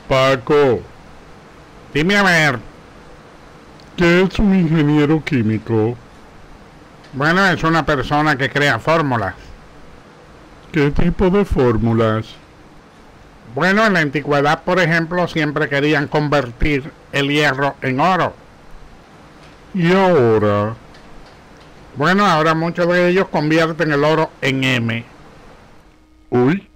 Paco, Dime a ver. ¿qué es un ingeniero químico? Bueno, es una persona que crea fórmulas. ¿Qué tipo de fórmulas? Bueno, en la antigüedad, por ejemplo, siempre querían convertir el hierro en oro. ¿Y ahora? Bueno, ahora muchos de ellos convierten el oro en M. Uy,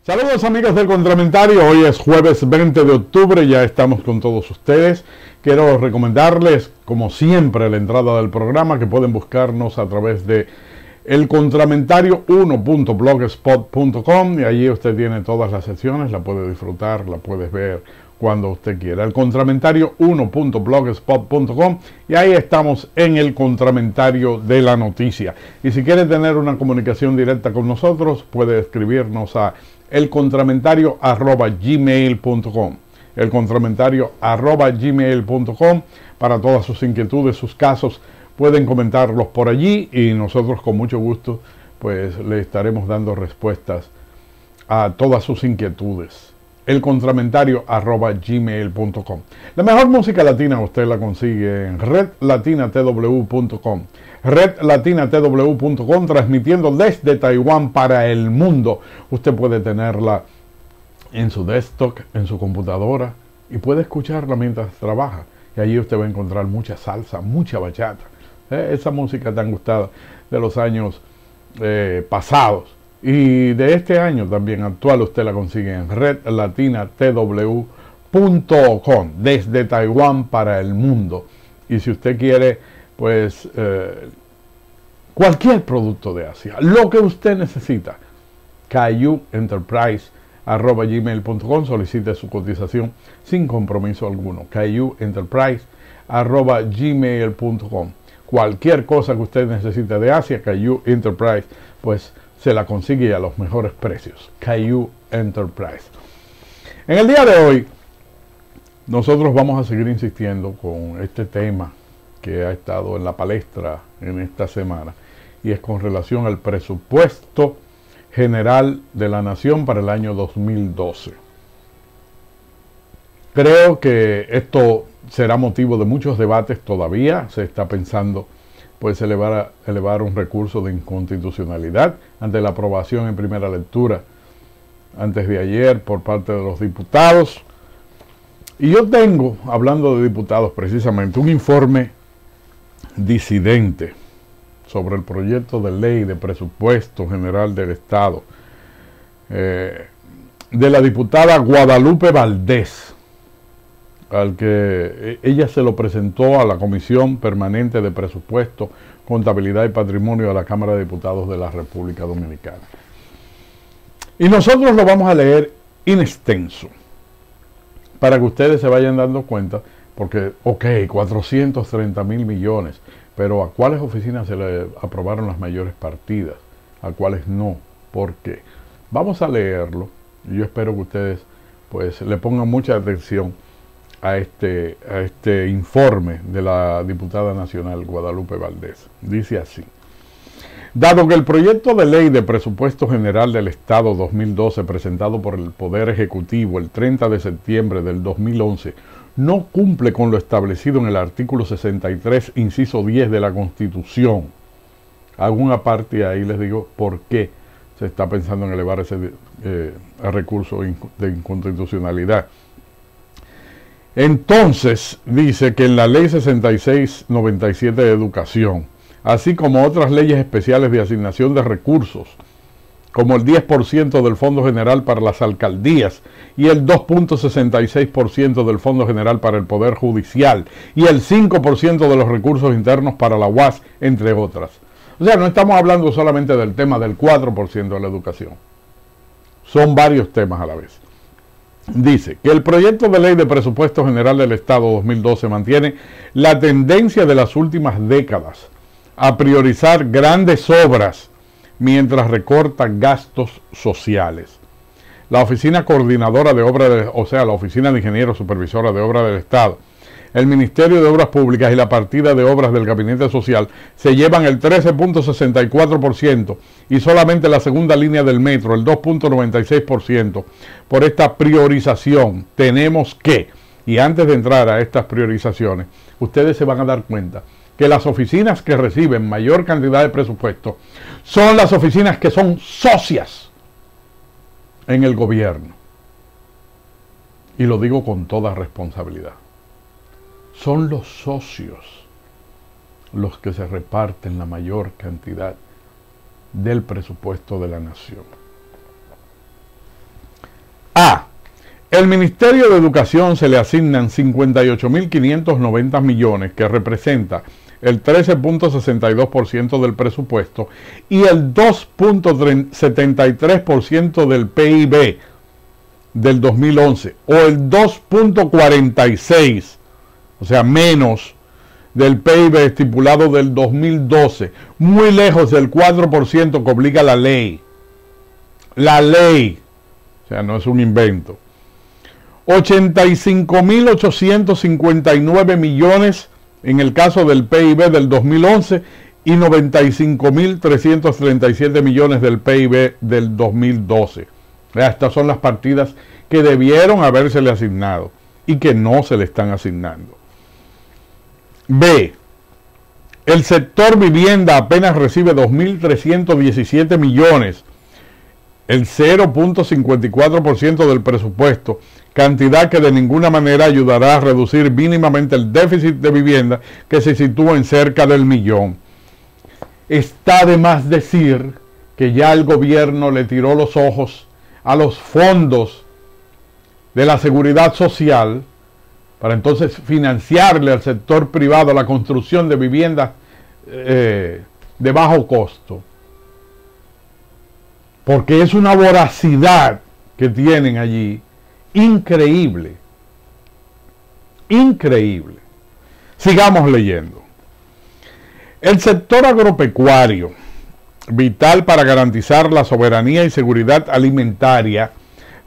saludos amigos del Contramentario, hoy es jueves 20 de octubre, ya estamos con todos ustedes. Quiero recomendarles, como siempre, la entrada del programa, que pueden buscarnos a través de elcontramentario1.blogspot.com y allí usted tiene todas las secciones, la puede disfrutar, la puede ver cuando usted quiera. Elcontramentario1.blogspot.com y ahí estamos en el Contramentario de la Noticia. Y si quiere tener una comunicación directa con nosotros, puede escribirnos a elcontramentario@gmail.com elcontramentario@gmail.com para todas sus inquietudes, sus casos, pueden comentarlos por allí y nosotros con mucho gusto pues le estaremos dando respuestas a todas sus inquietudes. elcontramentario@gmail.com. La mejor música latina usted la consigue en redlatinatw.com. redlatinatw.com, transmitiendo desde Taiwán para el mundo. Usted puede tenerla en su desktop, en su computadora, y puede escucharla mientras trabaja. Y allí usted va a encontrar mucha salsa, mucha bachata. Esa música tan gustada de los años pasados. Y de este año también actual usted la consigue en redlatinatw.com, desde Taiwán para el mundo. Y si usted quiere, pues, cualquier producto de Asia, lo que usted necesita, kayuenterprise@gmail.com, solicite su cotización sin compromiso alguno. kayuenterprise@gmail.com. Cualquier cosa que usted necesite de Asia, Kayu Enterprise, pues se la consigue a los mejores precios. Kayu Enterprise. En el día de hoy, nosotros vamos a seguir insistiendo con este tema que ha estado en la palestra en esta semana, y es con relación al presupuesto general de la nación para el año 2012. Creo que esto será motivo de muchos debates todavía. Se está pensando pues elevar un recurso de inconstitucionalidad ante la aprobación en primera lectura antes de ayer por parte de los diputados. Y yo tengo, hablando de diputados precisamente, un informe disidente sobre el proyecto de ley de presupuesto general del Estado de la diputada Guadalupe Valdés, al que ella se lo presentó a la Comisión Permanente de Presupuesto, Contabilidad y Patrimonio de la Cámara de Diputados de la República Dominicana. Y nosotros lo vamos a leer in extenso, para que ustedes se vayan dando cuenta, porque, ok, 430,000 millones, pero ¿a cuáles oficinas se le aprobaron las mayores partidas? ¿A cuáles no? ¿Por qué? Vamos a leerlo, y yo espero que ustedes pues le pongan mucha atención a este informe de la diputada nacional Guadalupe Valdés. Dice así: dado que el proyecto de ley de presupuesto general del Estado 2012 presentado por el Poder Ejecutivo el 30 de septiembre del 2011 no cumple con lo establecido en el artículo 63, inciso 10 de la Constitución. Hago una parte ahí, les digo por qué se está pensando en elevar ese recurso de inconstitucionalidad. Entonces, dice que en la Ley 6697 de Educación, así como otras leyes especiales de asignación de recursos, como el 10% del Fondo General para las alcaldías y el 2.66% del Fondo General para el Poder Judicial y el 5% de los recursos internos para la UAS, entre otras. O sea, no estamos hablando solamente del tema del 4% de la educación. Son varios temas a la vez. Dice que el proyecto de ley de presupuesto general del Estado 2012 mantiene la tendencia de las últimas décadas a priorizar grandes obras mientras recorta gastos sociales. La Oficina Coordinadora de Obras, o sea, la Oficina de Ingenieros Supervisora de Obras del Estado, el Ministerio de Obras Públicas y la partida de obras del Gabinete Social se llevan el 13.64% y solamente la segunda línea del metro, el 2.96%, por esta priorización. Tenemos que, y antes de entrar a estas priorizaciones, ustedes se van a dar cuenta que las oficinas que reciben mayor cantidad de presupuesto son las oficinas que son socias en el gobierno. Y lo digo con toda responsabilidad. Son los socios los que se reparten la mayor cantidad del presupuesto de la nación. El Ministerio de Educación se le asignan 58.590 millones, que representa el 13.62% del presupuesto y el 2.73% del PIB del 2011, o el 2.46%, o sea, menos del PIB estipulado del 2012, muy lejos del 4% que obliga la ley. La ley, o sea, no es un invento. 85.859 millones en el caso del PIB del 2011 y 95.337 millones del PIB del 2012. Estas son las partidas que debieron habérsele asignado y que no se le están asignando. B. El sector vivienda apenas recibe 2.317 millones, el 0.54% del presupuesto, cantidad que de ninguna manera ayudará a reducir mínimamente el déficit de vivienda que se sitúa en cerca del 1.000.000. Está de más decir que ya el gobierno le tiró los ojos a los fondos de la seguridad social para entonces financiarle al sector privado la construcción de viviendas de bajo costo. Porque es una voracidad que tienen allí increíble. Increíble. Sigamos leyendo. El sector agropecuario, vital para garantizar la soberanía y seguridad alimentaria,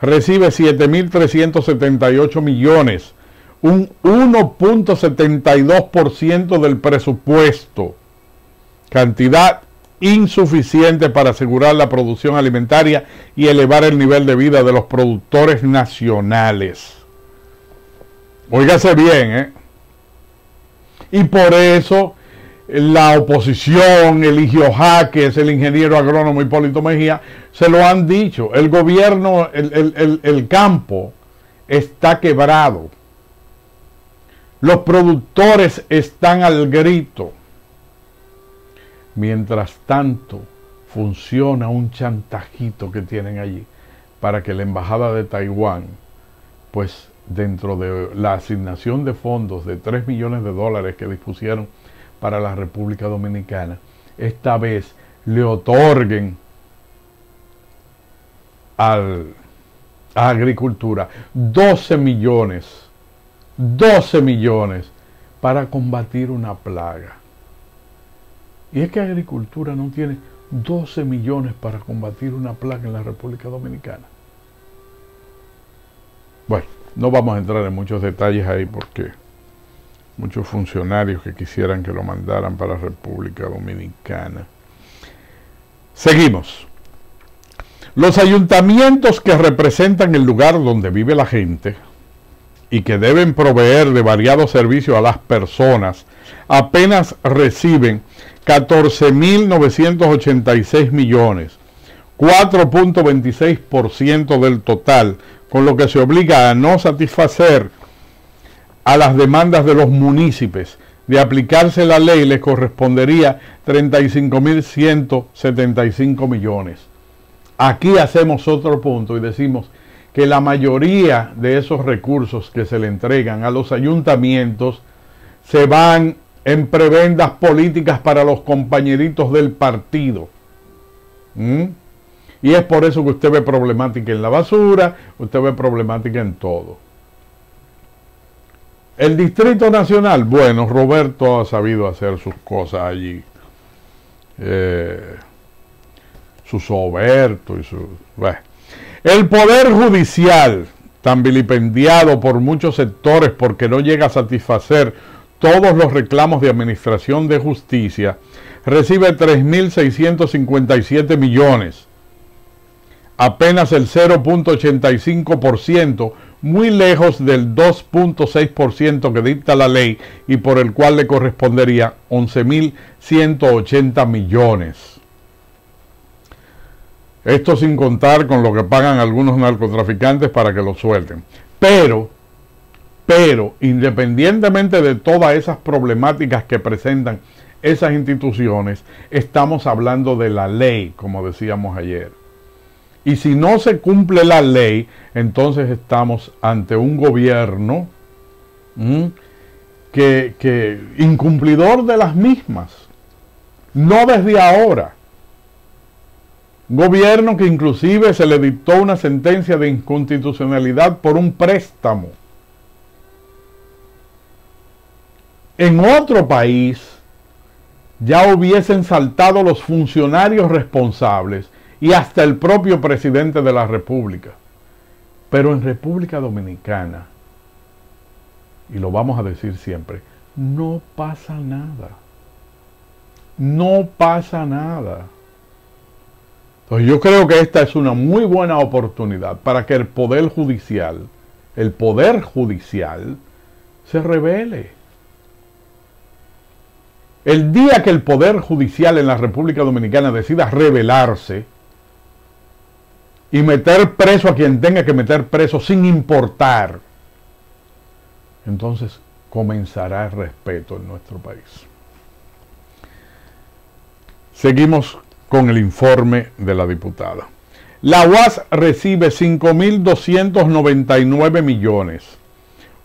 recibe 7.378 millones, un 1.72% del presupuesto, cantidad insuficiente para asegurar la producción alimentaria y elevar el nivel de vida de los productores nacionales. Óigase bien, Y por eso la oposición, Eligio Jaques, el ingeniero agrónomo Hipólito Mejía, se lo han dicho. El gobierno, el campo está quebrado. Los productores están al grito. Mientras tanto, funciona un chantajito que tienen allí para que la embajada de Taiwán, pues dentro de la asignación de fondos de 3 millones de dólares que dispusieron para la República Dominicana, esta vez le otorguen a Agricultura 12 millones para combatir una plaga. Y es que Agricultura no tiene 12 millones para combatir una plaga en la República Dominicana. Bueno, no vamos a entrar en muchos detalles ahí porque muchos funcionarios que quisieran que lo mandaran para la República Dominicana. Seguimos. Los ayuntamientos que representan el lugar donde vive la gente y que deben proveer de variados servicios a las personas, apenas reciben 14.986 millones, 4.26% del total, con lo que se obliga a no satisfacer a las demandas de los municipios. De aplicarse la ley, les correspondería 35.175 millones. Aquí hacemos otro punto y decimos que la mayoría de esos recursos que se le entregan a los ayuntamientos se van en prebendas políticas para los compañeritos del partido. Y es por eso que usted ve problemática en la basura, usted ve problemática en todo. El Distrito Nacional, bueno, Roberto ha sabido hacer sus cosas allí. sus Oberto y su... Bueno. El Poder Judicial, tan vilipendiado por muchos sectores porque no llega a satisfacer todos los reclamos de administración de justicia, recibe 3.657 millones, apenas el 0.85%, muy lejos del 2.6% que dicta la ley y por el cual le correspondería 11.180 millones. Esto sin contar con lo que pagan algunos narcotraficantes para que lo suelten. Pero, independientemente de todas esas problemáticas que presentan esas instituciones, estamos hablando de la ley, como decíamos ayer. Y si no se cumple la ley, entonces estamos ante un gobierno que incumplidor de las mismas. No desde ahora. Gobierno que inclusive se le dictó una sentencia de inconstitucionalidad por un préstamo. En otro país ya hubiesen saltado los funcionarios responsables y hasta el propio presidente de la República. Pero en República Dominicana, y lo vamos a decir siempre, no pasa nada. No pasa nada. Entonces yo creo que esta es una muy buena oportunidad para que el Poder Judicial se revele. El día que el Poder Judicial en la República Dominicana decida rebelarse y meter preso a quien tenga que meter preso sin importar, entonces comenzará el respeto en nuestro país. Seguimos con el informe de la diputada. La UAS recibe 5.299 millones,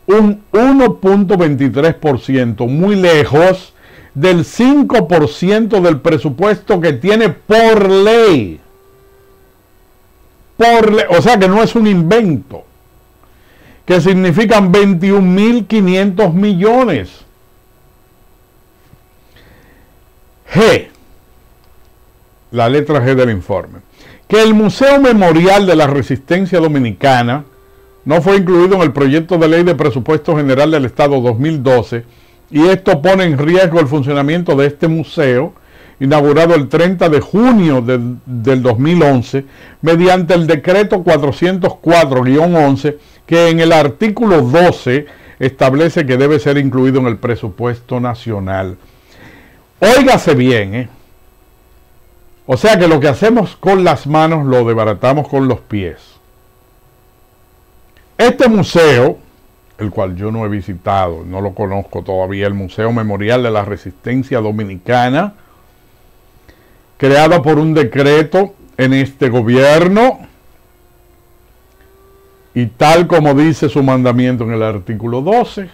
un 1.23%, muy lejos del 5% del presupuesto que tiene por ley. O sea que no es un invento, que significan 21.500 millones. G. La letra G del informe. Que el Museo Memorial de la Resistencia Dominicana no fue incluido en el proyecto de ley de presupuesto general del Estado 2012 y esto pone en riesgo el funcionamiento de este museo, inaugurado el 30 de junio del 2011, mediante el decreto 404-11, que en el artículo 12 establece que debe ser incluido en el presupuesto nacional. Óigase bien, O sea que lo que hacemos con las manos lo desbaratamos con los pies. Este museo, el cual yo no he visitado, no lo conozco todavía, el Museo Memorial de la Resistencia Dominicana, creado por un decreto en este gobierno, y tal como dice su mandamiento en el artículo 12,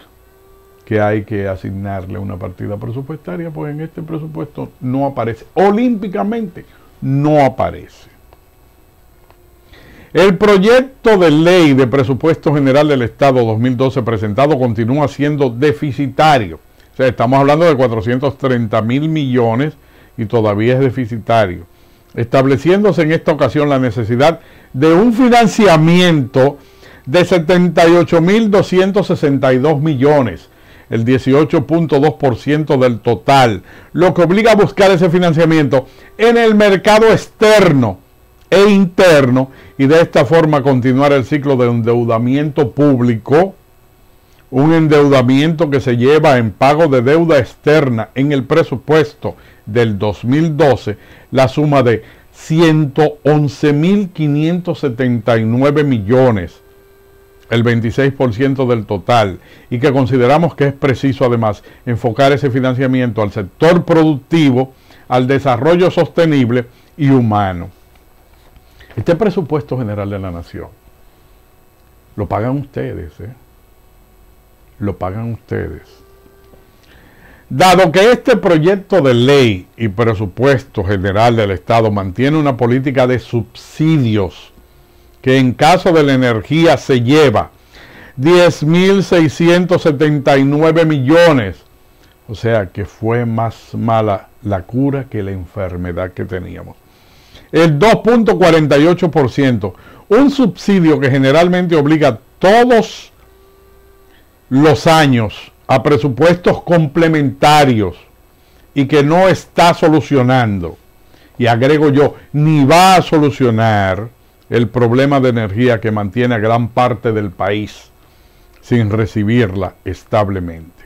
que hay que asignarle una partida presupuestaria, pues en este presupuesto no aparece, olímpicamente no aparece. El proyecto de ley de presupuesto general del Estado 2012 presentado continúa siendo deficitario. O sea, estamos hablando de 430.000 millones y todavía es deficitario, estableciéndose en esta ocasión la necesidad de un financiamiento de 78.262 millones, el 18.2% del total, lo que obliga a buscar ese financiamiento en el mercado externo e interno y de esta forma continuar el ciclo de endeudamiento público, un endeudamiento que se lleva en pago de deuda externa en el presupuesto del 2012, la suma de 111.579 millones, el 26% del total, y que consideramos que es preciso además enfocar ese financiamiento al sector productivo, al desarrollo sostenible y humano. Este presupuesto general de la nación lo pagan ustedes, lo pagan ustedes. Dado que este proyecto de ley y presupuesto general del Estado mantiene una política de subsidios que en caso de la energía se lleva 10.679 millones, o sea que fue más mala la cura que la enfermedad que teníamos. el 2.48%. Un subsidio que generalmente obliga todos los años a presupuestos complementarios y que no está solucionando, y agrego yo, ni va a solucionar el problema de energía que mantiene a gran parte del país sin recibirla establemente.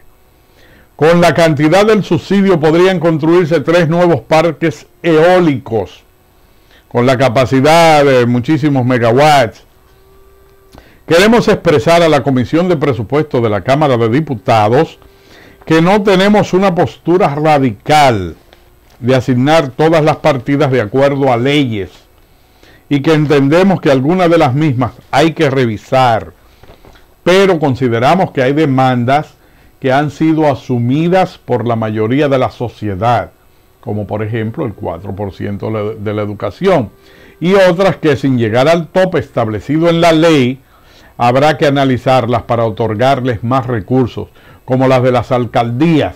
Con la cantidad del subsidio podrían construirse 3 nuevos parques eólicos con la capacidad de muchísimos megawatts. Queremos expresar a la Comisión de Presupuestos de la Cámara de Diputados que no tenemos una postura radical de asignar todas las partidas de acuerdo a leyes y que entendemos que algunas de las mismas hay que revisar, pero consideramos que hay demandas que han sido asumidas por la mayoría de la sociedad, como por ejemplo el 4% de la educación, y otras que sin llegar al tope establecido en la ley, habrá que analizarlas para otorgarles más recursos, como las de las alcaldías,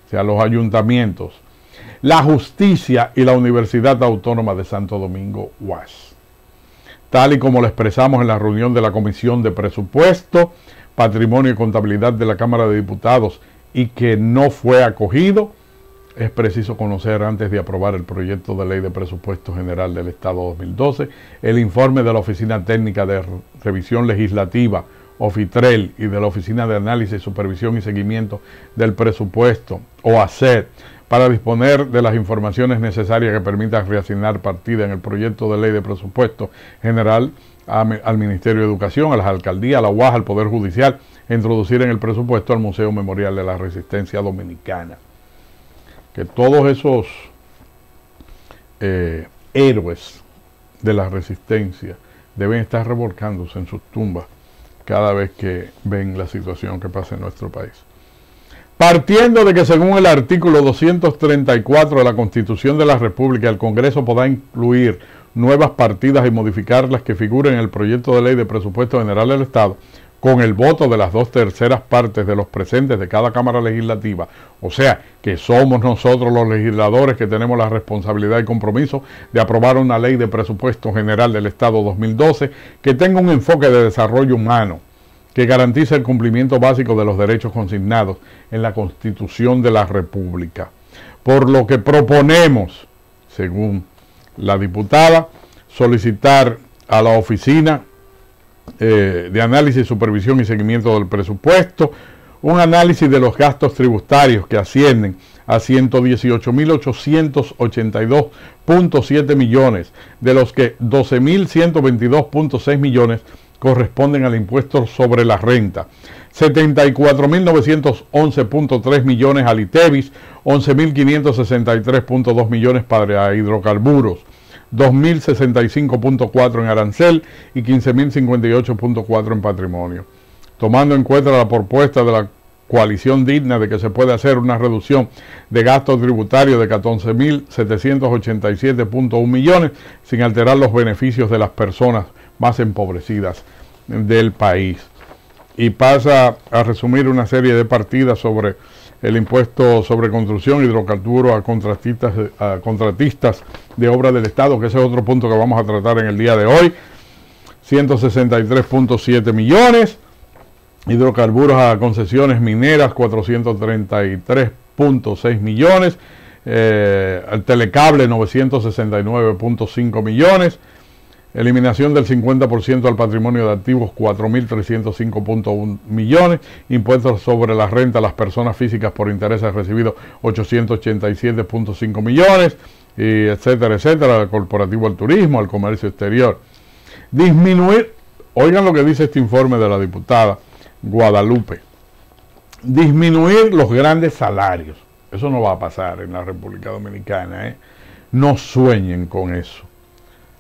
o sea, los ayuntamientos, la justicia y la Universidad Autónoma de Santo Domingo, UAS. Tal y como lo expresamos en la reunión de la Comisión de Presupuesto, Patrimonio y Contabilidad de la Cámara de Diputados y que no fue acogido, es preciso conocer antes de aprobar el proyecto de ley de presupuesto general del Estado 2012, el informe de la Oficina Técnica de Revisión Legislativa, OFITREL, y de la Oficina de Análisis, Supervisión y Seguimiento del Presupuesto, OACED, para disponer de las informaciones necesarias que permitan reasignar partida en el proyecto de ley de presupuesto general al Ministerio de Educación, a las alcaldías, a la UAS, al Poder Judicial, e introducir en el presupuesto al Museo Memorial de la Resistencia Dominicana. Que todos esos héroes de la resistencia deben estar revolcándose en sus tumbas cada vez que ven la situación que pasa en nuestro país. Partiendo de que según el artículo 234 de la Constitución de la República, el Congreso podrá incluir nuevas partidas y modificarlas que figuren en el proyecto de ley de presupuesto general del Estado, con el voto de las 2/3 partes de los presentes de cada Cámara Legislativa, o sea, que somos nosotros los legisladores que tenemos la responsabilidad y compromiso de aprobar una ley de presupuesto general del Estado 2012 que tenga un enfoque de desarrollo humano, que garantice el cumplimiento básico de los derechos consignados en la Constitución de la República. Por lo que proponemos, según la diputada, solicitar a la Oficina de Análisis, Supervisión y Seguimiento del Presupuesto un análisis de los gastos tributarios que ascienden a 118.882.7 millones, de los que 12.122.6 millones corresponden al impuesto sobre la renta, 74.911.3 millones al ITEVIS, 11.563.2 millones para hidrocarburos, 2.065.4 en arancel y 15.058.4 en patrimonio. Tomando en cuenta la propuesta de la coalición digna de que se puede hacer una reducción de gastos tributarios de 14.787.1 millones sin alterar los beneficios de las personas más empobrecidas del país. Y pasa a resumir una serie de partidas sobre el impuesto sobre construcción, hidrocarburos a contratistas de obras del Estado, que ese es otro punto que vamos a tratar en el día de hoy. 163.7 millones, hidrocarburos a concesiones mineras, 433.6 millones, al telecable, 969.5 millones, eliminación del 50% al patrimonio de activos, 4.305.1 millones, impuestos sobre la renta a las personas físicas por intereses recibidos, 887.5 millones, y etcétera, etcétera, al corporativo, al turismo, al comercio exterior. Disminuir, oigan lo que dice este informe de la diputada Guadalupe, disminuir los grandes salarios. Eso no va a pasar en la República Dominicana, No sueñen con eso.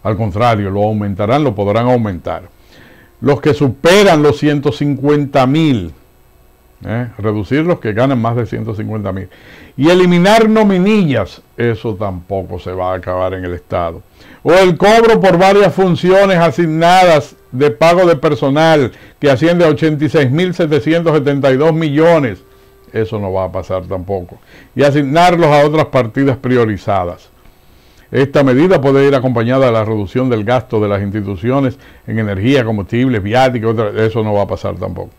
Al contrario, lo aumentarán, lo podrán aumentar. Los que superan los 150.000, reducir los que ganan más de 150.000. Y eliminar nominillas, eso tampoco se va a acabar en el Estado. O el cobro por varias funciones asignadas de pago de personal, que asciende a 86.772 millones, eso no va a pasar tampoco. Y asignarlos a otras partidas priorizadas. Esta medida puede ir acompañada de la reducción del gasto de las instituciones en energía, combustibles, viáticos, eso no va a pasar tampoco.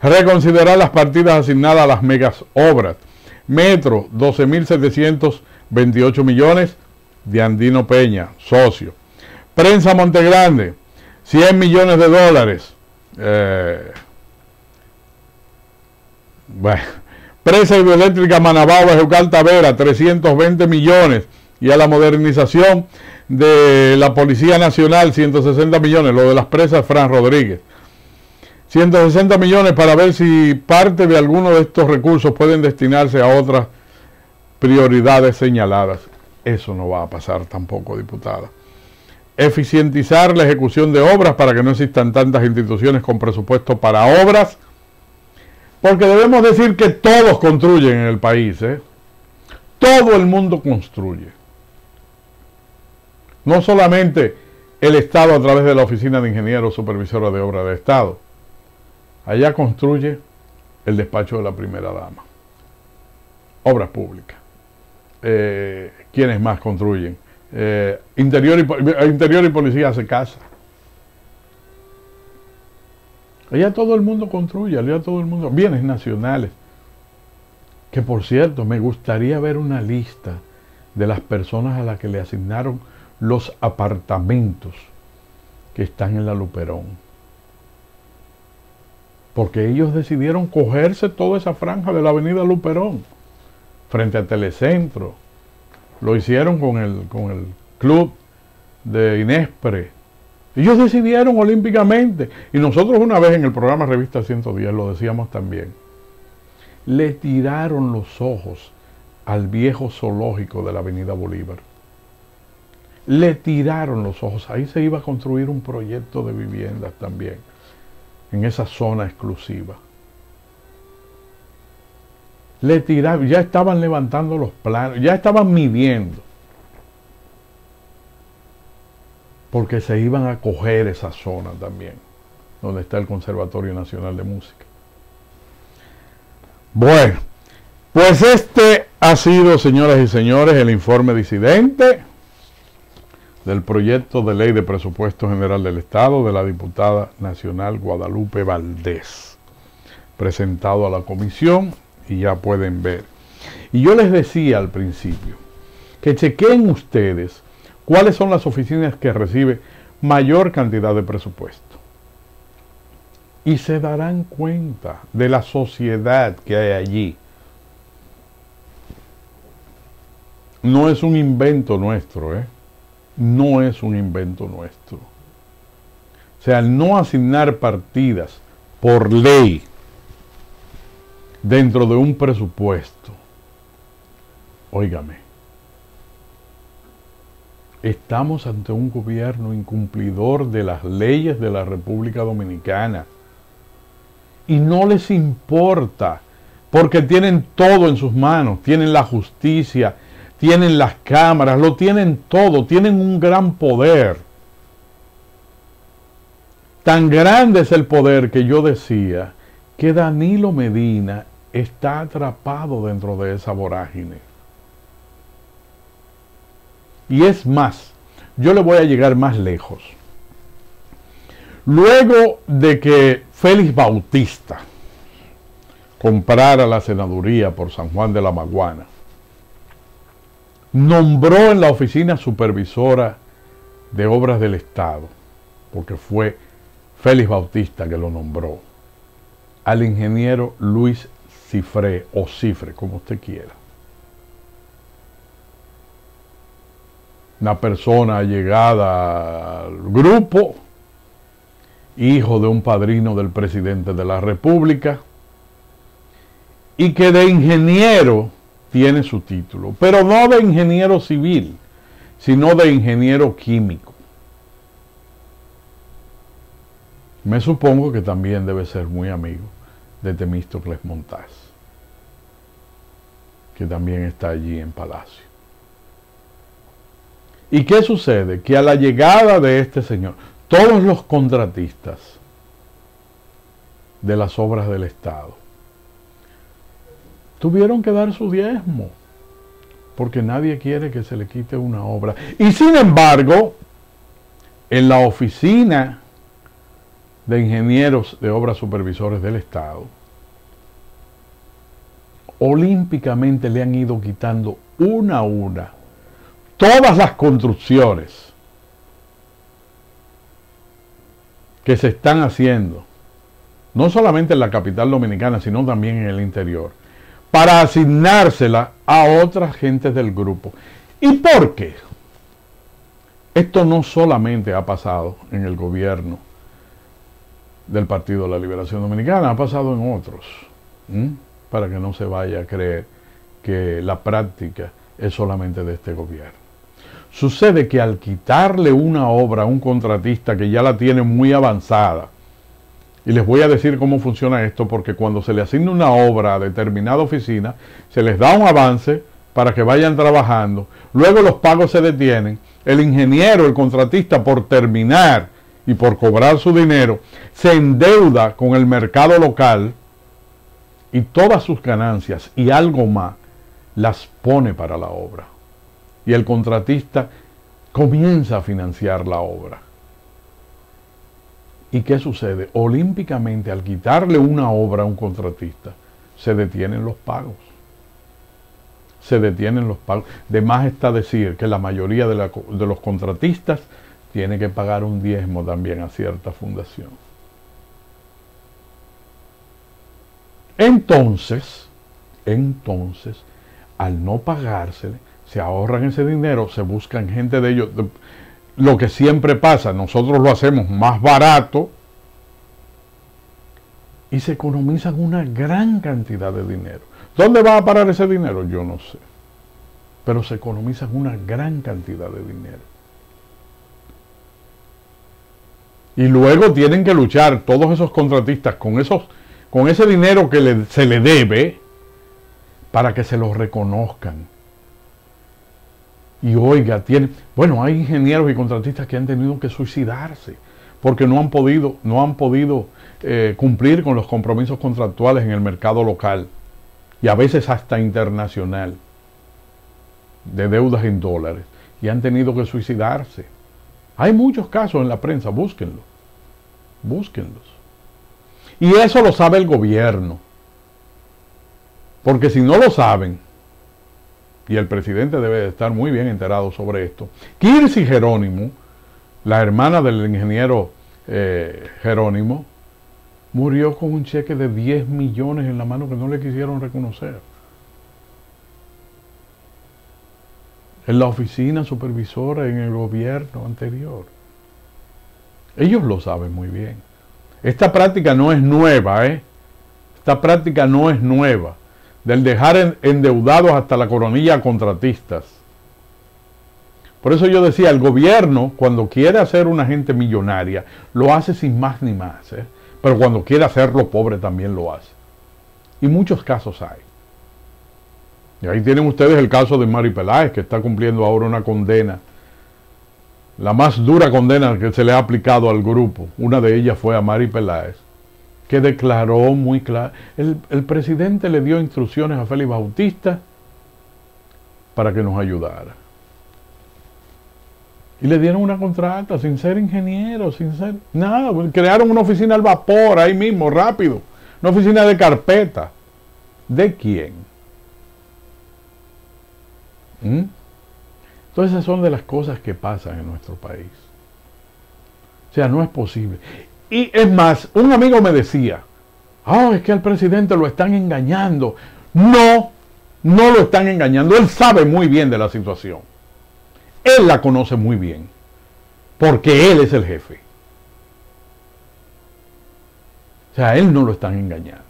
Reconsiderar las partidas asignadas a las megas obras. Metro, 12.728 millones de Andino Peña, socio. Prensa Montegrande, 100 millones de dólares. Presa hidroeléctrica Manabao, Bajucal Tavera, 320 millones. Y a la modernización de la Policía Nacional, 160 millones. Lo de las presas, Fran Rodríguez. 160 millones para ver si parte de alguno de estos recursos pueden destinarse a otras prioridades señaladas. Eso no va a pasar tampoco, diputada. Eficientizar la ejecución de obras para que no existan tantas instituciones con presupuesto para obras, porque debemos decir que todos construyen en el país, todo el mundo construye. No solamente el Estado a través de la Oficina de Ingenieros Supervisora de Obras de Estado. Allá construye el despacho de la primera dama. Obras públicas. ¿Quiénes más construyen? Interior y policía hace casa. Allá todo el mundo construye, allá todo el mundo. Bienes nacionales. Que por cierto, me gustaría ver una lista de las personas a las que le asignaron los apartamentos que están en la Luperón. Porque ellos decidieron cogerse toda esa franja de la avenida Luperón, frente a Telecentro. Lo hicieron con el club de Inespre. Ellos decidieron olímpicamente. Y nosotros una vez en el programa Revista 110 lo decíamos también. Le tiraron los ojos al viejo zoológico de la avenida Bolívar. Le tiraron los ojos. Ahí se iba a construir un proyecto de viviendas también, en esa zona exclusiva. Le tiraron, ya estaban levantando los planos, ya estaban midiendo, porque se iban a coger esa zona también, donde está el Conservatorio Nacional de Música. Bueno, pues este ha sido, señoras y señores, el informe disidente del proyecto de ley de presupuesto general del Estado de la diputada nacional Guadalupe Valdés, presentado a la comisión, y ya pueden ver. Y yo les decía al principio que chequeen ustedes cuáles son las oficinas que reciben mayor cantidad de presupuesto. Y se darán cuenta de la sociedad que hay allí. No es un invento nuestro, no es un invento nuestro. O sea, al no asignar partidas por ley dentro de un presupuesto, óigame, estamos ante un gobierno incumplidor de las leyes de la República Dominicana. Y no les importa, porque tienen todo en sus manos, tienen la justicia, tienen las cámaras, lo tienen todo, tienen un gran poder. Tan grande es el poder que yo decía que Danilo Medina está atrapado dentro de esa vorágine. Y es más, yo le voy a llegar más lejos. Luego de que Félix Bautista comprara la senaduría por San Juan de la Maguana, nombró en la oficina supervisora de obras del Estado, porque fue Félix Bautista que lo nombró, al ingeniero Luis Cifré, o Cifre, como usted quiera. Una persona allegada al grupo, hijo de un padrino del presidente de la República, y que de ingeniero tiene su título, pero no de ingeniero civil, sino de ingeniero químico. Me supongo que también debe ser muy amigo de Temístocles Montaz, que también está allí en Palacio. ¿Y qué sucede? Que a la llegada de este señor, todos los contratistas de las obras del Estado tuvieron que dar su diezmo, porque nadie quiere que se le quite una obra. Y sin embargo, en la oficina de ingenieros de obras supervisores del Estado, olímpicamente le han ido quitando una a una todas las construcciones que se están haciendo, no solamente en la capital dominicana, sino también en el interior, para asignársela a otras gentes del grupo. ¿Y por qué? Esto no solamente ha pasado en el gobierno del Partido de la Liberación Dominicana, ha pasado en otros, para que no se vaya a creer que la práctica es solamente de este gobierno. Sucede que al quitarle una obra a un contratista que ya la tiene muy avanzada, y les voy a decir cómo funciona esto, porque cuando se le asigna una obra a determinada oficina, se les da un avance para que vayan trabajando, luego los pagos se detienen, el ingeniero, el contratista, por terminar y por cobrar su dinero, se endeuda con el mercado local y todas sus ganancias y algo más las pone para la obra. Y el contratista comienza a financiar la obra. ¿Y qué sucede? Olímpicamente, al quitarle una obra a un contratista, se detienen los pagos. Se detienen los pagos. De más está decir que la mayoría de los contratistas tiene que pagar un diezmo también a cierta fundación. Entonces, al no pagársele, se ahorran ese dinero, se buscan gente de ellos. Lo que siempre pasa, nosotros lo hacemos más barato y se economizan una gran cantidad de dinero. ¿Dónde va a parar ese dinero? Yo no sé. Pero se economizan una gran cantidad de dinero. Y luego tienen que luchar todos esos contratistas con ese dinero que se le debe para que se los reconozcan. Y oiga, hay ingenieros y contratistas que han tenido que suicidarse porque no han podido cumplir con los compromisos contractuales en el mercado local y a veces hasta internacional de deudas en dólares, y han tenido que suicidarse. Hay muchos casos en la prensa, búsquenlos. Y eso lo sabe el gobierno, porque si no lo saben, y el presidente debe de estar muy bien enterado sobre esto, Kirsi Jerónimo, la hermana del ingeniero Jerónimo, murió con un cheque de 10 millones en la mano que no le quisieron reconocer. En la oficina supervisora, en el gobierno anterior. Ellos lo saben muy bien. Esta práctica no es nueva, Esta práctica no es nueva, del dejar endeudados hasta la coronilla a contratistas. Por eso yo decía, el gobierno, cuando quiere hacer una gente millonaria, lo hace sin más ni más, pero cuando quiere hacerlo pobre también lo hace. Y muchos casos hay. Y ahí tienen ustedes el caso de Mari Peláez, que está cumpliendo ahora una condena, la más dura condena que se le ha aplicado al grupo. Una de ellas fue a Mari Peláez, que declaró muy claro. El presidente le dio instrucciones a Félix Bautista para que nos ayudara. Y le dieron una contrata sin ser ingeniero, sin ser nada. Crearon una oficina al vapor ahí mismo, rápido. Una oficina de carpeta. ¿De quién? Entonces esas son de las cosas que pasan en nuestro país. O sea, no es posible. Y es más, un amigo me decía, es que al presidente lo están engañando. No lo están engañando. Él sabe muy bien de la situación. Él la conoce muy bien. Porque él es el jefe. O sea, a él no lo están engañando.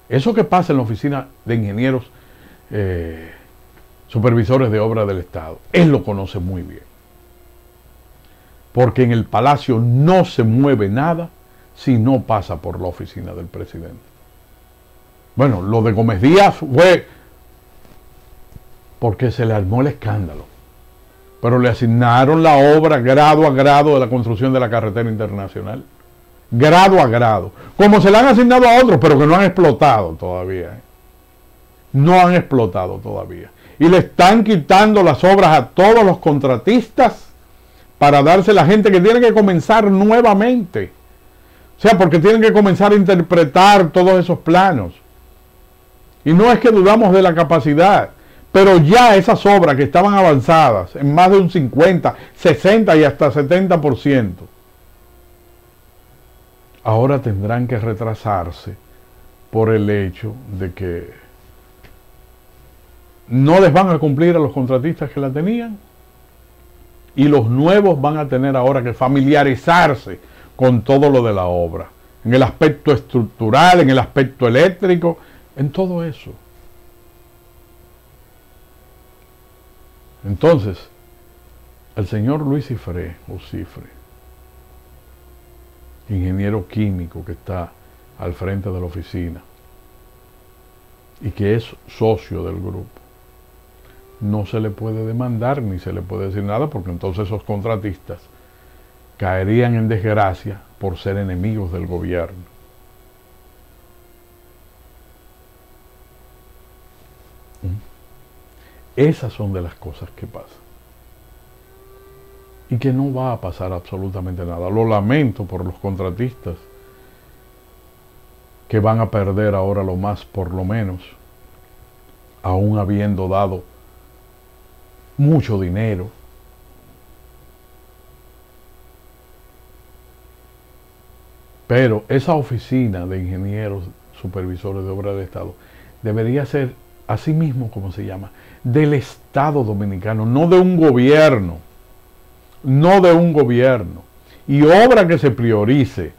Eso que pasa en la oficina de ingenieros supervisores de obra del Estado, él lo conoce muy bien. Porque en el Palacio no se mueve nada si no pasa por la oficina del presidente. Bueno, lo de Gómez Díaz fue porque se le armó el escándalo. Pero le asignaron la obra grado a grado de la construcción de la carretera internacional. Grado a grado. Como se le han asignado a otros, pero que no han explotado todavía. No han explotado todavía. y le están quitando las obras a todos los contratistas para darse a la gente que tiene que comenzar nuevamente. O sea, porque tienen que comenzar a interpretar todos esos planos. Y no es que dudamos de la capacidad, pero ya esas obras que estaban avanzadas en más de un 50, 60 y hasta 70%, ahora tendrán que retrasarse por el hecho de que no les van a cumplir a los contratistas que la tenían y los nuevos van a tener ahora que familiarizarse con todo lo de la obra, en el aspecto estructural, en el aspecto eléctrico, en todo eso. Entonces, el señor Luis Cifré, ingeniero químico que está al frente de la oficina y que es socio del grupo, no se le puede demandar ni se le puede decir nada, porque entonces esos contratistas caerían en desgracia por ser enemigos del gobierno. Esas son de las cosas que pasan. Y que no va a pasar absolutamente nada. Lo lamento por los contratistas que van a perder ahora lo más por lo menos, aún habiendo dado mucho dinero. Pero esa oficina de ingenieros supervisores de obras del Estado debería ser, así mismo como se llama, del Estado Dominicano, no de un gobierno. No de un gobierno. Y obra que se priorice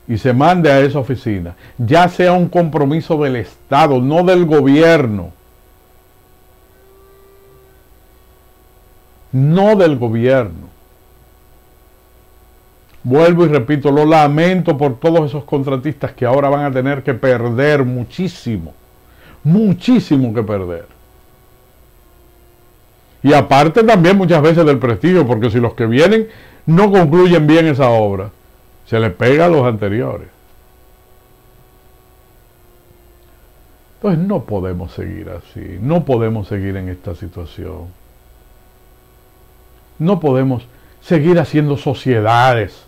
y se mande a esa oficina, ya sea un compromiso del Estado, no del gobierno. No del gobierno. Vuelvo y repito, lo lamento por todos esos contratistas que ahora van a tener que perder muchísimo, muchísimo que perder. Y aparte también muchas veces del prestigio, porque si los que vienen no concluyen bien esa obra, se les pega a los anteriores. Entonces no podemos seguir así, no podemos seguir en esta situación. No podemos seguir haciendo sociedades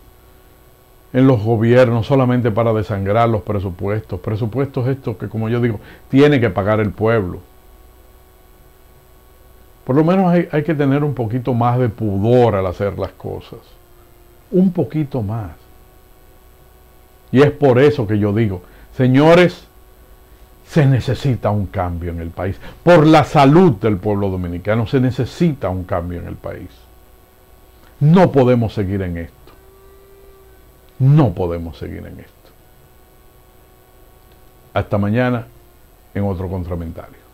en los gobiernos solamente para desangrar los presupuestos. Presupuestos estos que, como yo digo, tiene que pagar el pueblo. Por lo menos hay que tener un poquito más de pudor al hacer las cosas. Un poquito más. Y es por eso que yo digo, señores, se necesita un cambio en el país. Por la salud del pueblo dominicano se necesita un cambio en el país. No podemos seguir en esto. No podemos seguir en esto. Hasta mañana en otro contramentario.